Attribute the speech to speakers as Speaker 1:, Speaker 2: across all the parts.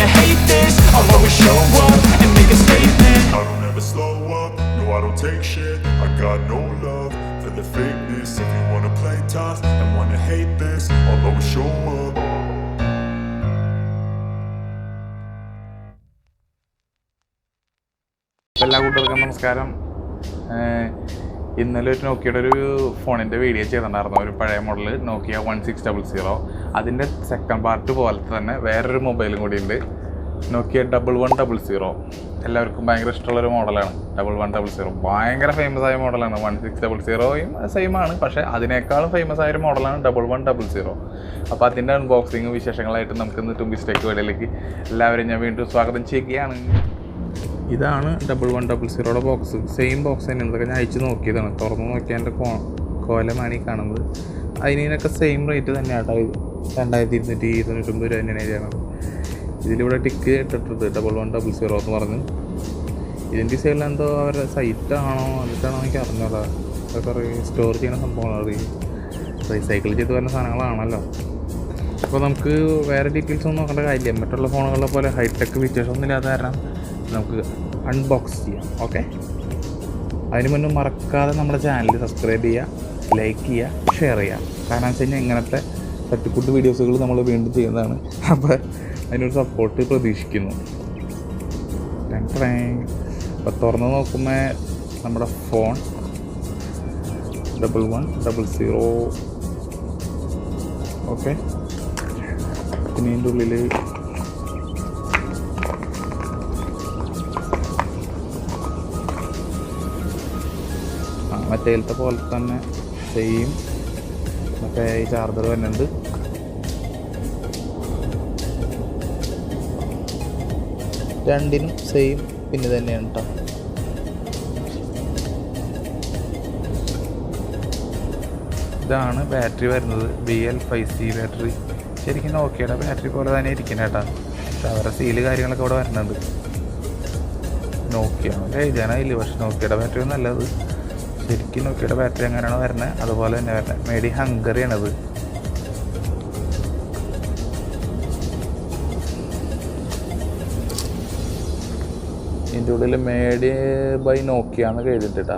Speaker 1: wanna hate this, I'll always show up and make a statement. I don't ever slow up, no I don't take shit. I got no love for the fakeness. If you wanna play tough and wanna hate this, I'll always show up.
Speaker 2: എല്ലാ കൂട്ടുകാർക്കും നമസ്കാരം. ഇന്നലെ ഒരു നോക്കിയുടെ ഒരു ഫോണിൻ്റെ video ചെയ്തിട്ടുണ്ടായിരുന്നു, ഒരു പഴയ മോഡൽ നോക്കിയ 1600. അതിൻ്റെ സെക്കൻഡ് പാർട്ട് പോലത്തെ തന്നെ വേറൊരു മൊബൈലും കൂടി ഉണ്ട്, നോക്കിയ 1100. എല്ലാവർക്കും ഭയങ്കര ഇഷ്ടമുള്ളൊരു മോഡലാണ് 1100. ഭയങ്കര ഫേമസ് ആയ മോഡലാണ്. 1600യും സെയിമാണ്, പക്ഷേ അതിനേക്കാളും ഫേമസ് ആയൊരു മോഡലാണ് 1100. അപ്പോൾ അതിൻ്റെ അൺബോക്സിങ് വിശേഷങ്ങളായിട്ട് നമുക്ക് ഇന്ന് ടുംബിസ് ടെക് വേൾഡിലേക്ക് എല്ലാവരും ഞാൻ വീണ്ടും സ്വാഗതം ചെയ്യുകയാണ്. ഇതാണ് 1100 ബോക്സ്. സെയിം ബോക്സ് തന്നെയാണ്. ഇതൊക്കെ ഞാൻ അയച്ച് നോക്കിയതാണ്. തുറന്ന് നോക്കിയാൽ എൻ്റെ കോലമാണ് ഈ കാണുന്നത്. അതിനൊക്കെ സെയിം റേറ്റ് തന്നെയാണ് കേട്ടോ. 2299 രൂപ തന്നെയാണ് ചെയ്യണത്. ഇതിലിവിടെ ടിക്ക് ഇട്ടിട്ടത് 1100 എന്ന് പറഞ്ഞ്. ഇതിൻ്റെ സൈഡിൽ എന്തോ അവരുടെ സൈറ്റാണോ എന്നിട്ടാണോ എനിക്ക് അറിഞ്ഞോളാ. അതൊക്കെ സ്റ്റോർ ചെയ്യുന്ന സംഭവമാണ്. റീസൈക്കിൾ ചെയ്ത് വരുന്ന സാധനങ്ങളാണല്ലോ. അപ്പോൾ നമുക്ക് വേറെ ഡീറ്റെയിൽസ് ഒന്നും നോക്കേണ്ട കാര്യമില്ല. മറ്റുള്ള ഫോണുകളെ പോലെ ഹൈടെക് ഫീച്ചേഴ്സ് ഒന്നും ഇല്ലാത്ത കാരണം നമുക്ക് അൺബോക്സ് ചെയ്യാം. ഓക്കെ, അതിന് മുന്നേ മറക്കാതെ നമ്മുടെ ചാനൽ സബ്സ്ക്രൈബ് ചെയ്യുക, ലൈക്ക് ചെയ്യുക, ഷെയർ ചെയ്യുക. കാരണം വെച്ച് കഴിഞ്ഞാൽ ഇങ്ങനത്തെ തട്ടിക്കൂട്ട് വീഡിയോസുകൾ നമ്മൾ വീണ്ടും ചെയ്യുന്നതാണ്. അപ്പോൾ അതിനൊരു സപ്പോർട്ട് പ്രതീക്ഷിക്കുന്നു. അപ്പോൾ തുറന്ന് നോക്കുമ്പോൾ നമ്മുടെ ഫോൺ 1100. ഓക്കെ, പിന്നെ ഇതിൻ്റെ ഉള്ളിൽ മറ്റേലത്തെ പോലെ തന്നെ സെയിം മറ്റേ ഈ ചാർജർ വരുന്നുണ്ട്. രണ്ടിനും സെയിം പിന്നെ തന്നെയാണ് കേട്ടോ. ഇതാണ് ബാറ്ററി വരുന്നത്, BL5C ബാറ്ററി. ശരിക്കും നോക്കിയുടെ ബാറ്ററി പോലെ തന്നെ ഇരിക്കുന്നത് കേട്ടോ. പക്ഷെ അവരുടെ സീല് കാര്യങ്ങളൊക്കെ ഇവിടെ വരുന്നുണ്ട്. നോക്കിയാണ് എഴുതാനായില്ല, പക്ഷെ നോക്കിയുടെ ബാറ്ററി നല്ലത്. ശരിക്കും നോക്കിയുടെ ബാറ്ററി എങ്ങനെയാണോ വരുന്നത് അതുപോലെ തന്നെ വരുന്നത്. മേഡ് ഇൻ ഹംഗറിയാണത്. ഇതിൻ്റെ ഉള്ളിൽ മേഡ് ബൈ നോക്കിയ എന്നൊക്കെ എഴുതിയിട്ടാ,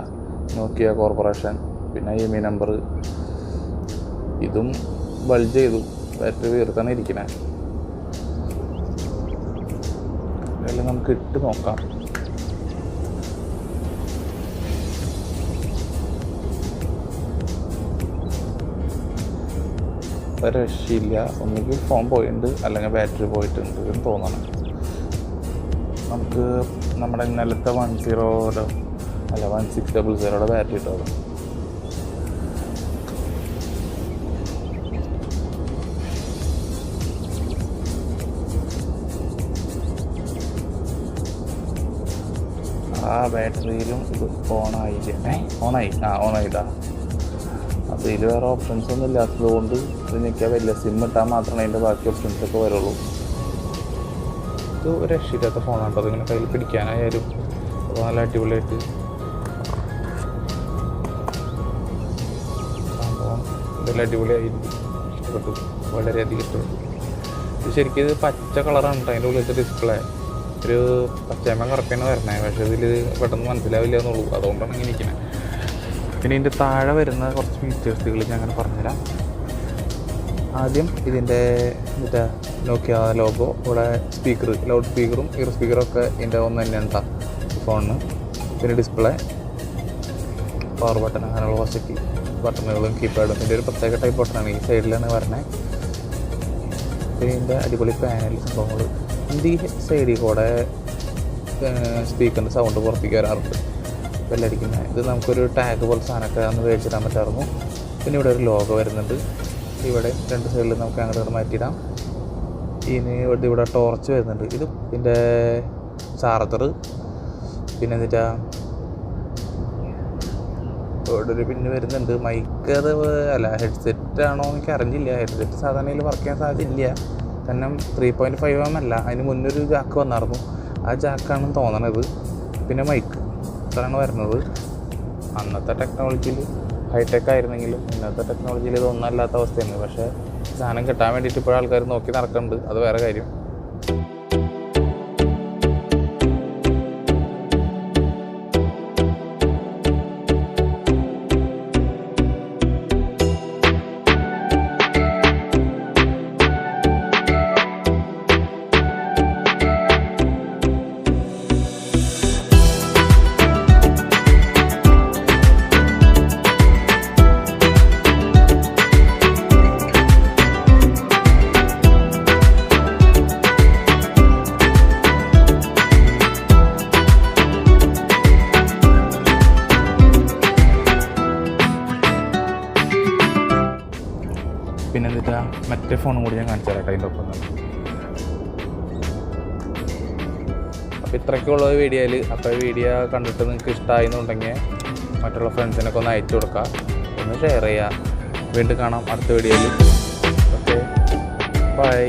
Speaker 2: നോക്കിയ കോർപ്പറേഷൻ. പിന്നെ IMEI നമ്പർ. ഇതും ബൾജ് ചെയ്തു, ബാറ്ററി വീർത്താണ് ഇരിക്കണേ. അതെല്ലാം നമുക്ക് ഇട്ട് നോക്കാം. രക്ഷയില്ല. ഒന്നുകിൽ ഫോൺ പോയിട്ടുണ്ട് അല്ലെങ്കിൽ ബാറ്ററി പോയിട്ടുണ്ട് എന്ന് തോന്നണം. നമുക്ക് നമ്മുടെ ഇന്നലത്തെ 1600 ബാറ്ററി ഇട്ടത്. ആ ബാറ്ററിയിലും ഇത് ഓണായില്ല. ഓണായിട്ടാ. അപ്പോൾ ഇതിൽ വേറെ ഓപ്ഷൻസ് ഒന്നും ഇല്ലാത്തത് കൊണ്ട് ഇത് ഞെക്കിയാൽ വലിയ സിം ഇട്ടാൽ മാത്രമേ അതിൻ്റെ ബാക്കി ഓപ്ഷൻസൊക്കെ വരുള്ളൂ. ഇത് ഒരു രക്ഷയില്ലാത്ത ഫോണാണ് കേട്ടോ. അതിങ്ങനെ കയ്യിൽ പിടിക്കാനായാലും നല്ല അടിപൊളിയായിട്ട് സംഭവം ഇതെല്ലാം അടിപൊളിയായിരിക്കും. ഇഷ്ടപ്പെട്ടു, വളരെയധികം ഇഷ്ടപ്പെട്ടു. ഇത് ശരിക്കും ഇത് പച്ച കളറാണ് കേട്ടോ. അതിൻ്റെ ഉള്ളിലത്തെ ഡിസ്പ്ലേ ഒരു പച്ചയമ്മ കറക്റ്റാണ് വരണേ. പക്ഷേ ഇതിൽ പെട്ടെന്ന് മനസ്സിലാവില്ല എന്നുള്ളൂ, അതുകൊണ്ടാണ് ഇങ്ങനെ ഇരിക്കുന്നത്. പിന്നെ ഇതിൻ്റെ താഴെ വരുന്ന കുറച്ച് ഫീച്ചേഴ്സുകൾ ഞാൻ അങ്ങനെ പറഞ്ഞുതരാം. ആദ്യം ഇതിൻ്റെ മറ്റേ നോക്കിയ ലോഗോ, ഇവിടെ സ്പീക്കർ, ലൗഡ് സ്പീക്കറും ഇയർ സ്പീക്കറൊക്കെ ഇതിൻ്റെ ഒന്ന് തന്നെയാണ് കേട്ടോ ഫോണിന്. പിന്നെ ഡിസ്പ്ലേ, പവർ ബട്ടൺ, അങ്ങനെയുള്ള കുറച്ച് ബട്ടണുകളും കീപാഡും. ഇതിൻ്റെ ഒരു പ്രത്യേക ടൈപ്പ് ബട്ടണാണ്, ഈ സൈഡിലാണ് വരണേ. പിന്നെ ഇതിൻ്റെ അടിപൊളി പാനൽ സംഭവങ്ങൾ. ഇതിൻ്റെ ഈ സൈഡിൽ കൂടെ സ്പീക്കറിൻ്റെ സൗണ്ട് പുറത്തേക്ക് വരാറുണ്ട്, ബെല്ലടിക്കുന്നത്. ഇത് നമുക്കൊരു ടാഗ് പോലെ സാധനമൊക്കെ അന്ന് മേടിച്ചിടാൻ പറ്റായിരുന്നു. പിന്നെ ഇവിടെ ഒരു ലോഗോ വരുന്നുണ്ട്. ഇവിടെ രണ്ട് സൈഡിൽ നമുക്ക് അങ്ങോട്ട് മാറ്റിയിടാം. ഇനി ഇവിടെ ടോർച്ച് വരുന്നുണ്ട്. ഇത് ഇതിൻ്റെ ചാർജർ. പിന്നെ എന്നിട്ടാ ഇവിടെ ഒരു പിന്നെ വരുന്നുണ്ട്. മൈക്ക് അത് അല്ല, ഹെഡ്സെറ്റ് ആണോ എനിക്ക് അറിഞ്ഞില്ല. ഹെഡ്സെറ്റ് സാധാരണയിൽ വർക്ക് ചെയ്യാൻ സാധ്യതയില്ല. കാരണം 3.5mm അല്ല, അതിന് മുന്നൊരു ജാക്ക് വന്നായിരുന്നു. ആ ജാക്കാണെന്ന് തോന്നണത്. പിന്നെ മൈക്ക് ഇത്രയാണ് വരുന്നത്. അന്നത്തെ ടെക്നോളജിയിൽ ഹൈടെക് ആയിരുന്നെങ്കിലും ഇന്നത്തെ ടെക്നോളജിയിൽ ഇതൊന്നും അല്ലാത്ത അവസ്ഥയാണ്. പക്ഷേ സാധനം കിട്ടാൻ വേണ്ടിയിട്ട് ഇപ്പോഴും ആൾക്കാർ നോക്കി നടക്കുന്നുണ്ട്, അത് വേറെ കാര്യം. ഫോണും കൂടി ഞാൻ കാണിച്ചു തരാം അതിൻ്റെ ഒപ്പം തന്നെ. അപ്പോൾ ഇത്രയ്ക്കുള്ള വീഡിയോയിൽ. അപ്പോൾ വീഡിയോ കണ്ടിട്ട് നിങ്ങൾക്ക് ഇഷ്ടമായി എന്നുണ്ടെങ്കിൽ മറ്റുള്ള ഫ്രണ്ട്സിനൊക്കെ ഒന്ന് അയച്ചു കൊടുക്കുക, ഒന്ന് ഷെയർ ചെയ്യുക. വീണ്ടും കാണാം അടുത്ത വീഡിയോയിൽ. Okay, by.